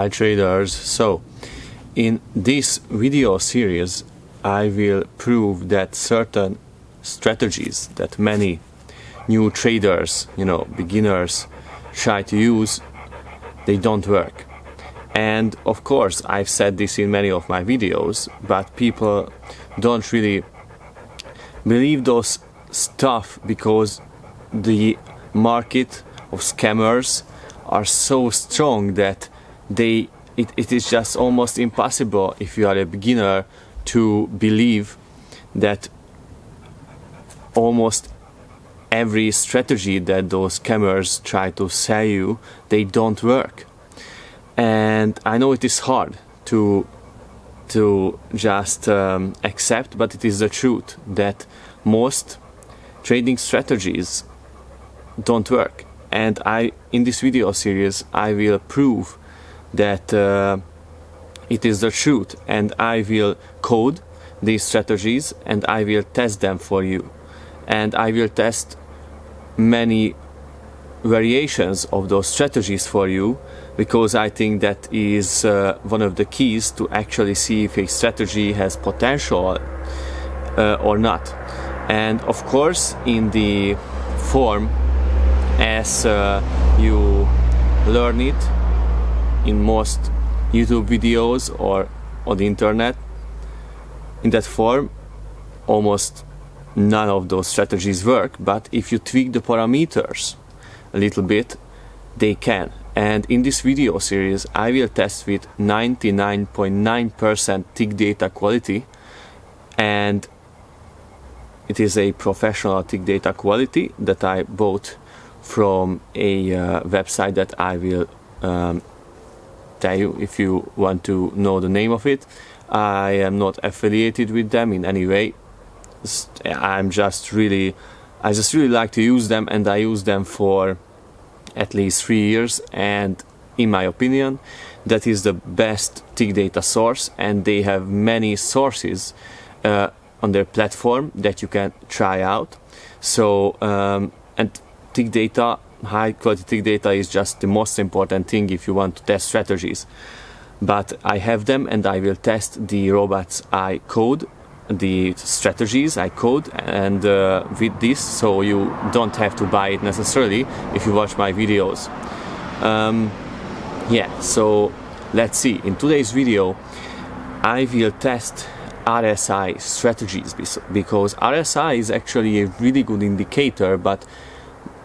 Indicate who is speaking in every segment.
Speaker 1: Hi traders, so in this video series I will prove that certain strategies that many new traders, beginners try to use, they don't work. And of course I've said this in many of my videos, but people don't really believe those stuff because the market of scammers are so strong that it is just almost impossible if you are a beginner to believe that almost every strategy that those scammers try to sell you, they don't work. And I know it is hard to just accept, but it is the truth that most trading strategies don't work. And in this video series I will prove that it is the truth, and I will code these strategies and I will test them for you, and I will test many variations of those strategies for you, because I think that is one of the keys to actually see if a strategy has potential or not. And of course in the form as you learn it in most YouTube videos or on the internet, in that form almost none of those strategies work. But if you tweak the parameters a little bit, they can. And in this video series I will test with 99.9% tick data quality, and it is a professional tick data quality that I bought from a website that I will tell you if you want to know the name of it. I am not affiliated with them in any way. I just really like to use them, and I use them for at least 3 years, and in my opinion that is the best tick data source, and they have many sources on their platform that you can try out. So and tick data, high quality tick data, is just the most important thing if you want to test strategies. But I have them, and I will test the robots I code, the strategies I code, and with this, so you don't have to buy it necessarily if you watch my videos. So let's see. In today's video I will test Rsi Strategies, because Rsi is actually a really good indicator, but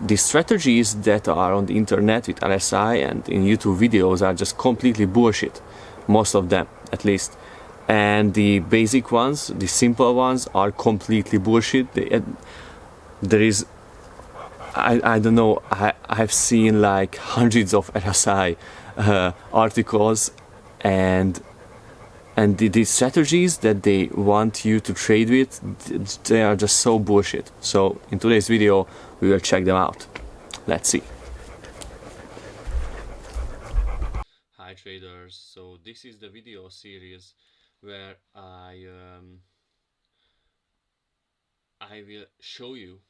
Speaker 1: the strategies that are on the internet with Rsi and in YouTube videos are just completely bullshit, most of them at least. And the basic ones, the simple ones, are completely bullshit. There is, I don't know, I've seen like hundreds of Rsi articles, and the strategies that they want you to trade with, they are just so bullshit. So in today's video we will check them out. Let's see. Hi traders, so this is the video series where I will show you.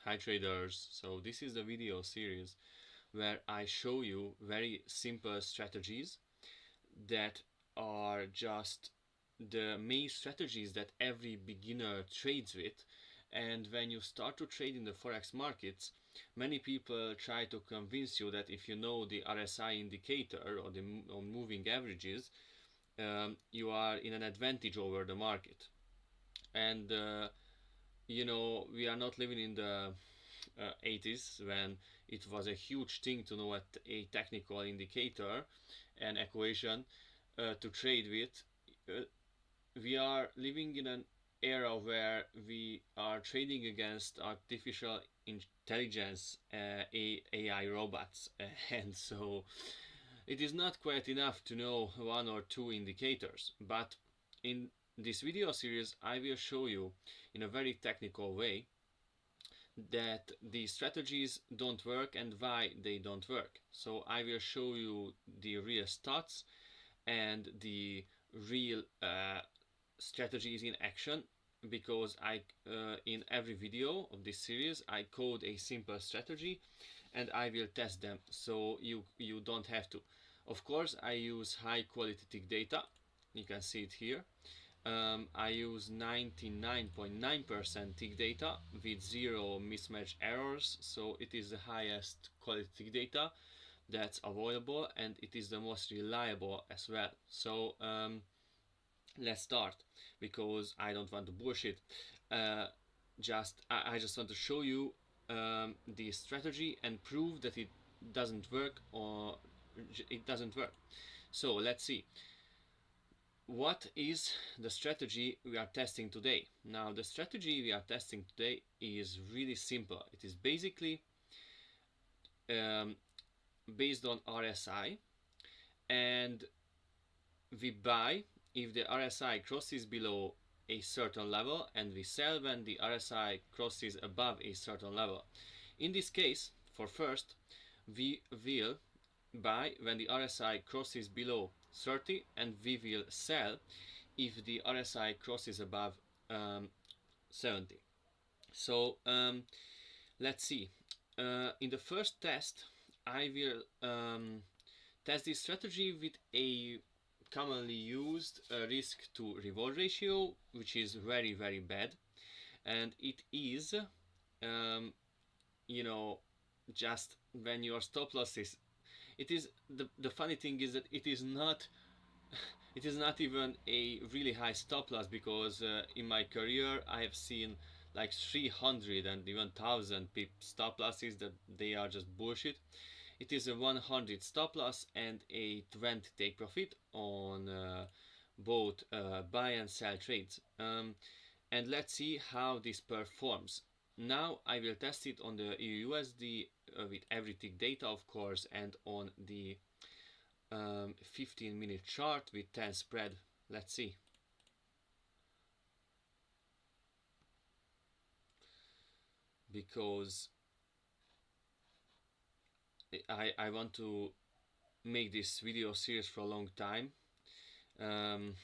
Speaker 1: Hi traders, so this is the video series where I show you very simple strategies that are just the main strategies that every beginner trades with. And when you start to trade in the forex markets, many people try to convince you that if you know the RSI indicator or the moving averages, you are in an advantage over the market. And we are not living in the 80s when it was a huge thing to know a technical indicator and equation to trade with. We are living in an era where we are trading against artificial intelligence, AI robots, and so it is not quite enough to know one or two indicators. But in this video series I will show you in a very technical way that the strategies don't work and why they don't work. So I will show you the real stats and the real strategies in action, because in every video of this series I code a simple strategy and I will test them, so you don't have to. Of course, I use high quality tick data. You can see it here. I use 99.9% tick data with zero mismatch errors, so it is the highest quality tick data that's available, and it is the most reliable as well. So let's start, because I don't want to bullshit. I just want to show you the strategy and prove that it doesn't work, or it doesn't work. So let's see. What is the strategy we are testing today? Now, the strategy we are testing today is really simple. It is basically based on RSI, and we buy if the RSI crosses below a certain level, and we sell when the RSI crosses above a certain level. In this case, for first, we will buy when the RSI crosses below 30, and we will sell if the RSI crosses above 70. So let's see. In the first test, I will test this strategy with a commonly used risk to reward ratio, which is very bad, and it is you know, just when your stop loss is, it is the funny thing is that it is not it is not even a really high stop loss, because in my career I have seen like 300 and even 1000 pip stop losses that they are just bullshit. It is a 100 stop loss and a 20 take profit on both buy and sell trades. And let's see how this performs. Now I will test it on the EUUSD with every tick data, of course, and on the 15-minute chart with 10 spread. Let's see. Because I want to make this video series for a long time, and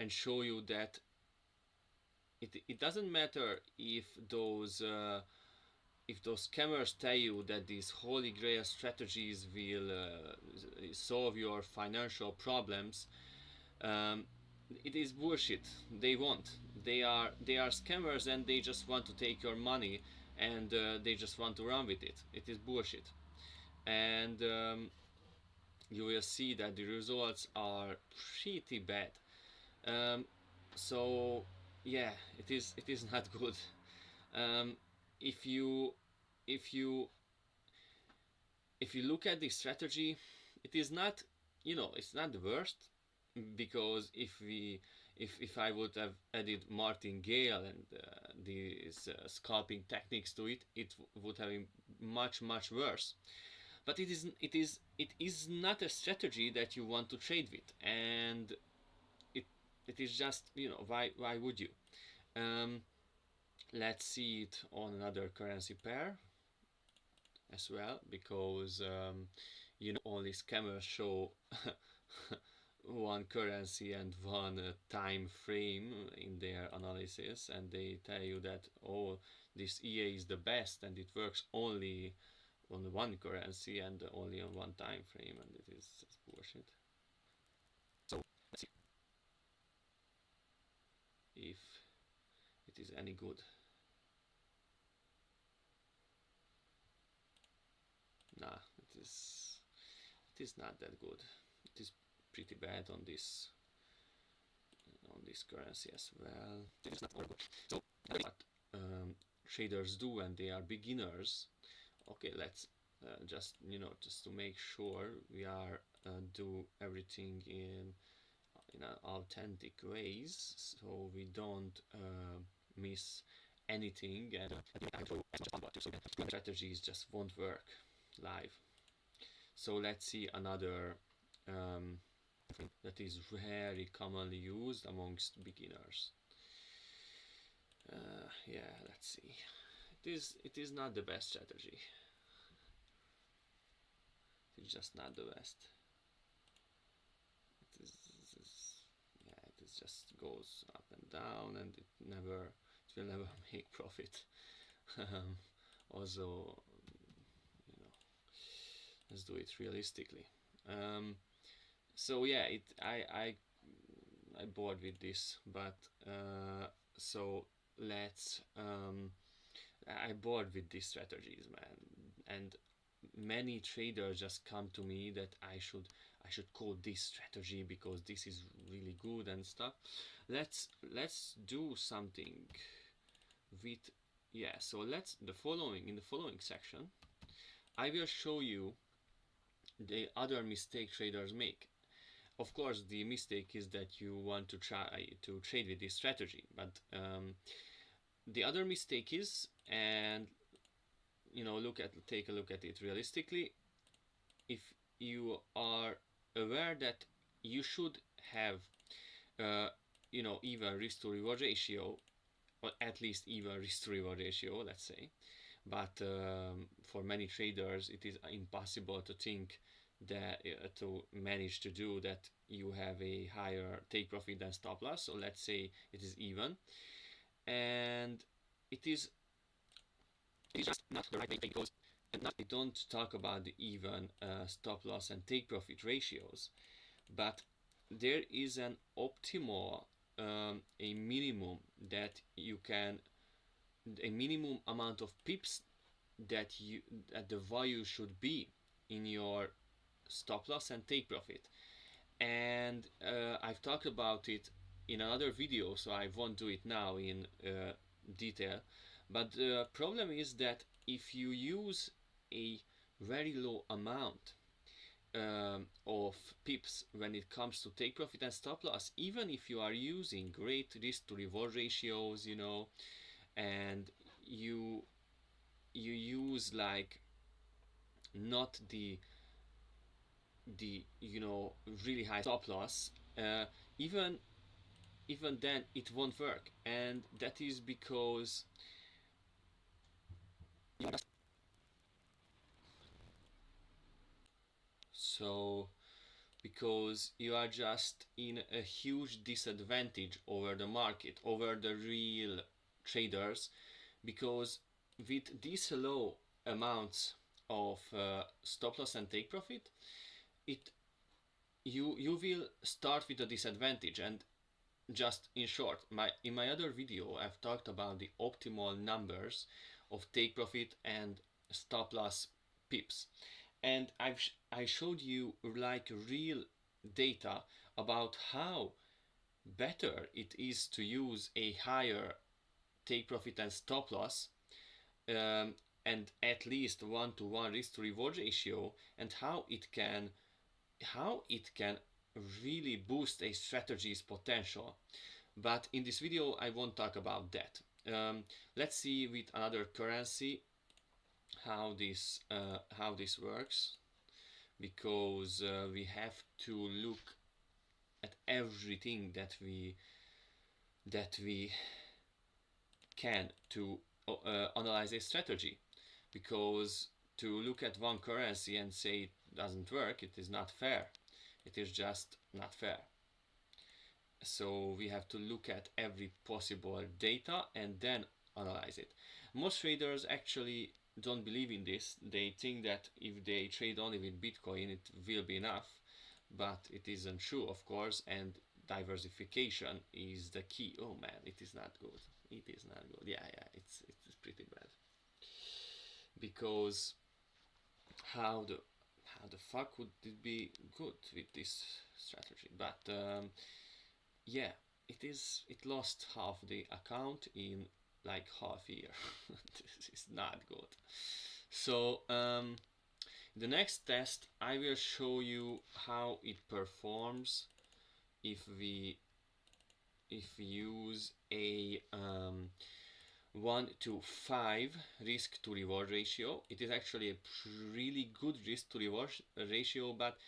Speaker 1: show you that it doesn't matter if those scammers tell you that these holy grail strategies will solve your financial problems. It is bullshit. They won't. They are scammers, and they just want to take your money, and they just want to run with it. It is bullshit. And you will see that the results are pretty bad. So yeah, it is not good. If you look at the strategy, it is not, it's not the worst, because if I would have added martingale and these scalping techniques to it, it would have been much worse. But it is not a strategy that you want to trade with, and it is just, why would you? Let's see it on another currency pair as well, because only scammers show one currency and one time frame in their analysis, and they tell you that, oh, this EA is the best and it works only on one currency and only on one time frame, and it is just bullshit. So let's see if it is any good. Nah, it is not that good. It is pretty bad on this currency as well. It is not very good. So what traders do when they are beginners. Okay, let's just to make sure we are do everything in an authentic ways, so we don't miss anything, and strategies just won't work live. So let's see another that is very commonly used amongst beginners. Yeah, let's see. It is not the best strategy. It's just not the best. It just goes up and down, and it will never make profit. Also, let's do it realistically. So yeah, I bored with this, but so let's I bored with these strategies, man, and many traders just come to me that I should code this strategy because this is really good and stuff. Let's do something with, yeah. So let's the following in the following section I will show you the other mistake traders make. Of course, the mistake is that you want to try to trade with this strategy, but the other mistake is, and take a look at it realistically. If you are aware that you should have even risk to reward ratio, or at least even risk to reward ratio, let's say, but for many traders it is impossible to think that to manage to do that you have a higher take profit than stop loss. So let's say it is even, and it is just not the right way, because I don't talk about the even stop loss and take profit ratios, but there is an optimal, a minimum that you can, a minimum amount of pips that the value should be in your stop loss and take profit. And I've talked about it in another video, so I won't do it now in detail. But the problem is that if you use a very low amount of pips when it comes to take profit and stop loss, even if you are using great risk to reward ratios, and you use like not the really high stop loss, even even then it won't work, and that is because so because you are just in a huge disadvantage over the market, over the real traders, because with these low amounts of stop loss and take profit, it you will start with a disadvantage. And just in short, in my other video I've talked about the optimal numbers of take profit and stop loss pips, and I showed you like real data about how better it is to use a higher take profit and stop loss, um, and at least 1-to-1 risk to reward ratio, and how it can really boost a strategy's potential. But in this video I won't talk about that. Let's see with another currency how this works, because we have to look at everything that we can to analyze a strategy, because to look at one currency and say it doesn't work, it is not fair. It is just not fair. So we have to look at every possible data and then analyze it. Most traders actually don't believe in this. They think that if they trade only with Bitcoin it will be enough, but it isn't true, of course, and diversification is the key. Oh man, it is not good. It is not good. Yeah, it's pretty bad. Because how the fuck would it be good with this strategy? But yeah, it lost half the account in like half a year. This is not good. So the next test I will show you how it performs if we use a 1-to-5 risk to reward ratio. It is actually a really good risk to reward ratio, but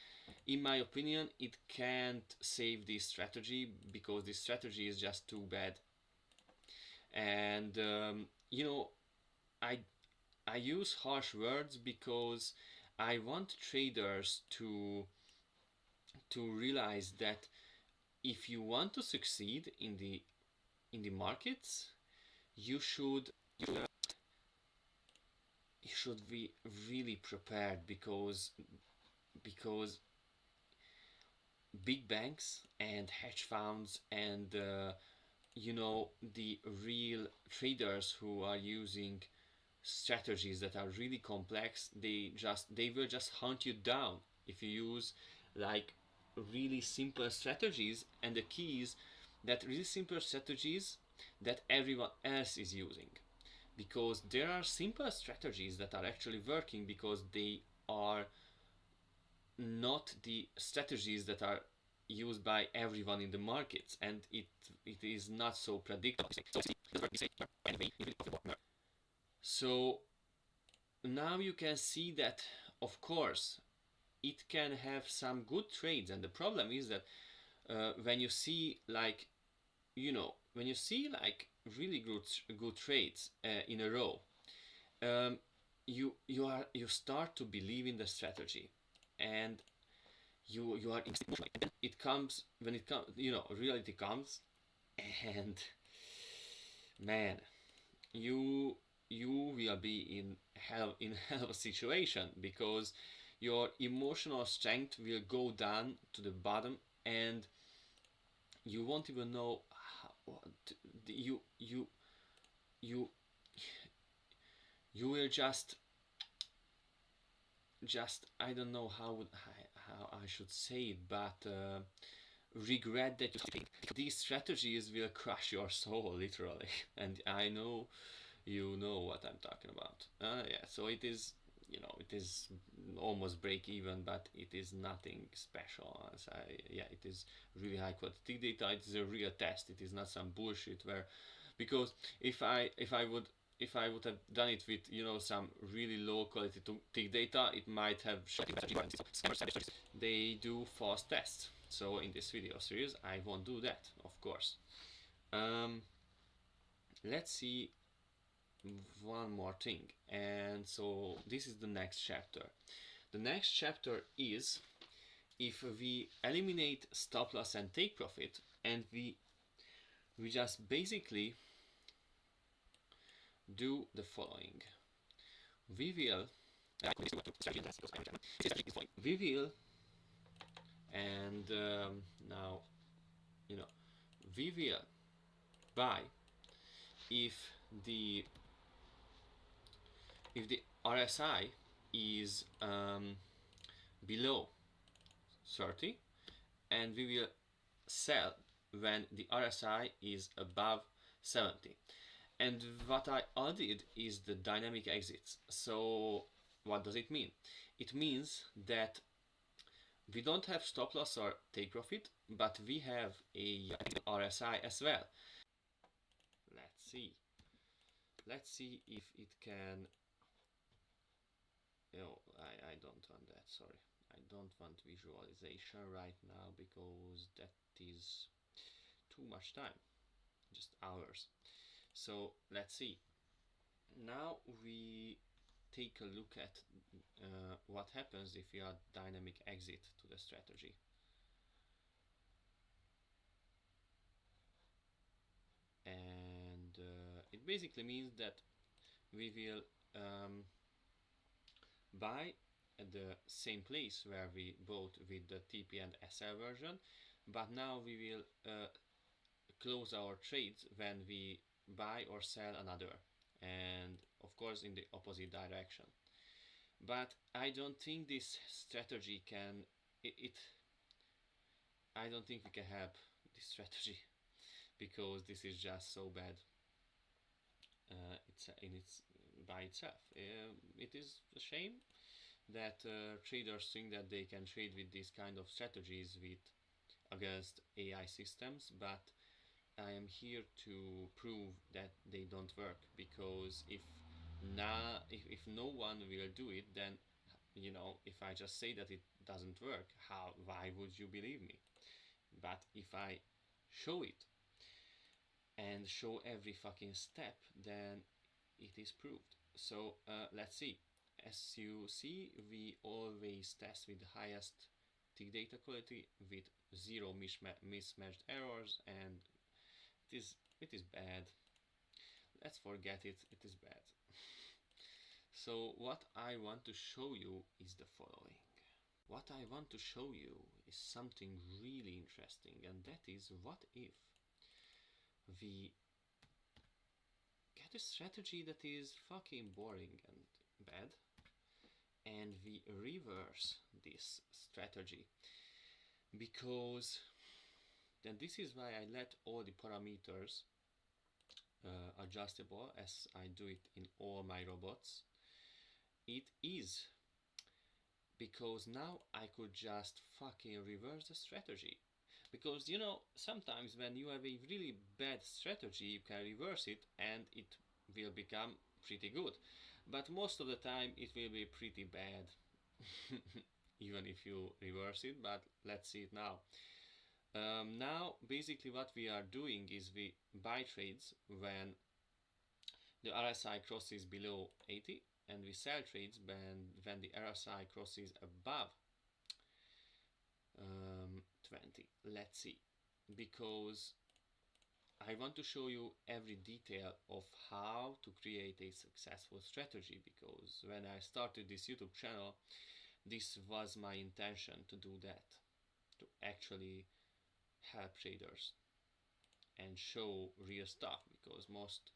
Speaker 1: in my opinion it can't save this strategy, because this strategy is just too bad. And I I use harsh words because I want traders to realize that if you want to succeed in the markets, you should you should be really prepared, because big banks and hedge funds and the real traders who are using strategies that are really complex, they will just hunt you down if you use like really simple strategies. And the key is that really simple strategies that everyone else is using, because there are simple strategies that are actually working because they are not the strategies that are used by everyone in the markets, and it is not so predictable. So now you can see that, of course, it can have some good trades, and the problem is that when you see like when you see like really good trades in a row, you start to believe in the strategy, and you are it comes when it comes, reality comes, and man, you will be in hell of a situation, because your emotional strength will go down to the bottom, and you won't even know how, you you will just I don't know how I should say it, but regret that these strategies will crush your soul literally. And I know you know what I'm talking about. Yeah, so it is, it is almost break even, but it is nothing special. Yeah, it is really high quality data. It is a real test. It is not some bullshit where, because if I would have done it with some really low quality tick data, it might have they do fast tests. So in this video series, I won't do that, of course. Let's see one more thing, and so this is the next chapter. The next chapter is if we eliminate stop loss and take profit, and we just basically do the following. We will and now we will buy if the RSI is below 30, and we will sell when the RSI is above 70. And what I added is the dynamic exits. So what does it mean? It means that we don't have stop loss or take profit, but we have a RSI as well. Let's see. Let's see if it can. I don't want that. Sorry, I don't want visualization right now because that is too much time, just hours. So let's see. Now we take a look at what happens if you add dynamic exit to the strategy. And it basically means that we will buy at the same place where we bought with the TP and SL version, but now we will close our trades when we buy or sell another, and of course in the opposite direction. But I don't think this strategy can I don't think we can help this strategy because this is just so bad. It's by itself. It is a shame that traders think that they can trade with these kind of strategies against AI systems, but I am here to prove that they don't work, because if no one will do it, then if I just say that it doesn't work, why would you believe me? But if I show it and show every fucking step, then it is proved. So let's see. As you see, we always test with the highest tick data quality with zero mismatched errors, and it is bad. Let's forget it. It is bad. So what I want to show you is the following. What I want to show you is is something really interesting, and that is, what if we get a strategy that is fucking boring and bad, and we reverse this strategy? Because then this is why I let all the parameters adjustable, as I do it in all my robots. It is because now I could just fucking reverse the strategy. Because you know, sometimes when you have a really bad strategy, you can reverse it and it will become pretty good. But most of the time, it will be pretty bad, even if you reverse it. But let's see it now. Now, basically, what we are doing is we buy trades when the RSI crosses below 80, and we sell trades when the RSI crosses above 20. Let's see, because I want to show you every detail of how to create a successful strategy, because when I started this YouTube channel, this was my intention to do that, to actually help traders and show real stuff, because most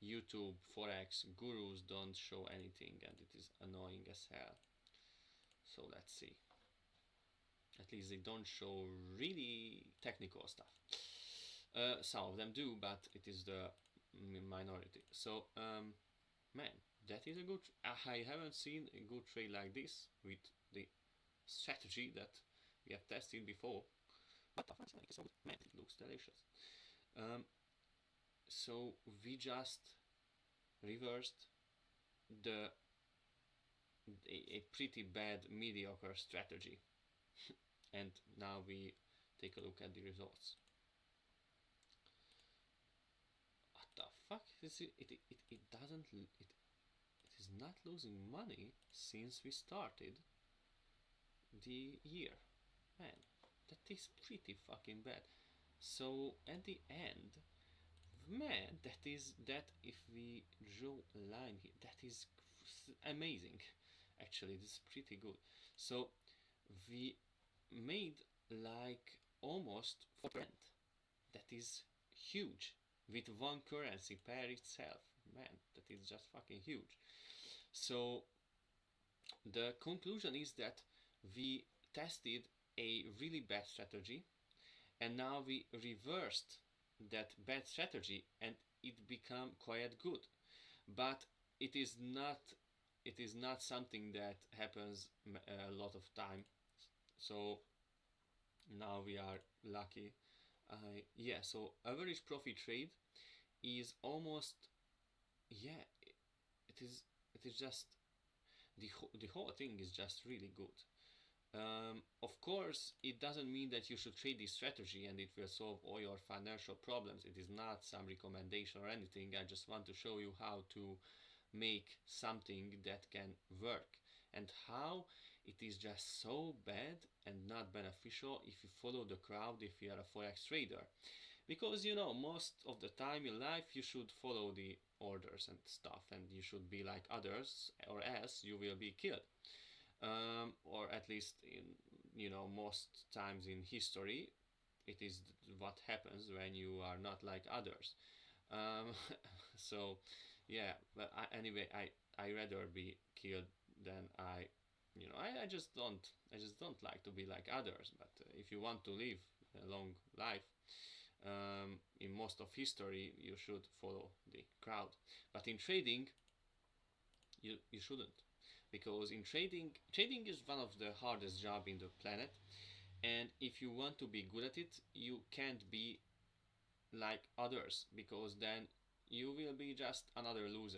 Speaker 1: YouTube forex gurus don't show anything and it is annoying as hell. So let's see. At least they don't show really technical stuff. Some of them do, but it is the minority. So man, that is a good. I haven't seen a good trade like this with the strategy that we have tested before. What the fuck? So man, it looks delicious. So we just reversed a pretty bad mediocre strategy, and now we take a look at the results. What the fuck? It doesn't. It is not losing money since we started the year. Man, that is pretty fucking bad. So at the end, man, that if we draw a line here, that is amazing. Actually, this is pretty good. So we made like almost 4%. That is huge with one currency pair itself. Man, that is just fucking huge. So the conclusion is that we tested a really bad strategy, and now we reversed that bad strategy and it became quite good. But it is not something that happens a lot of time. So now we are lucky. Yeah, so average profit trade is almost, yeah, it is just the whole thing is just really good. Of course, it doesn't mean that you should trade this strategy and it will solve all your financial problems. It is not some recommendation or anything. I just want to show you how to make something that can work, and how it is just so bad and not beneficial if you follow the crowd, if you are a forex trader. Because you know, most of the time in life you should follow the orders and stuff, and you should be like others, or else you will be killed. Or at least in, you know, most times in history, it is what happens when you are not like others. Um, so yeah, but anyway, I rather be killed than I just don't like to be like others. But if you want to live a long life, in most of history you should follow the crowd. But in trading, you shouldn't, because in trading is one of the hardest job in the planet, and if you want to be good at it, you can't be like others, because then you will be just another loser.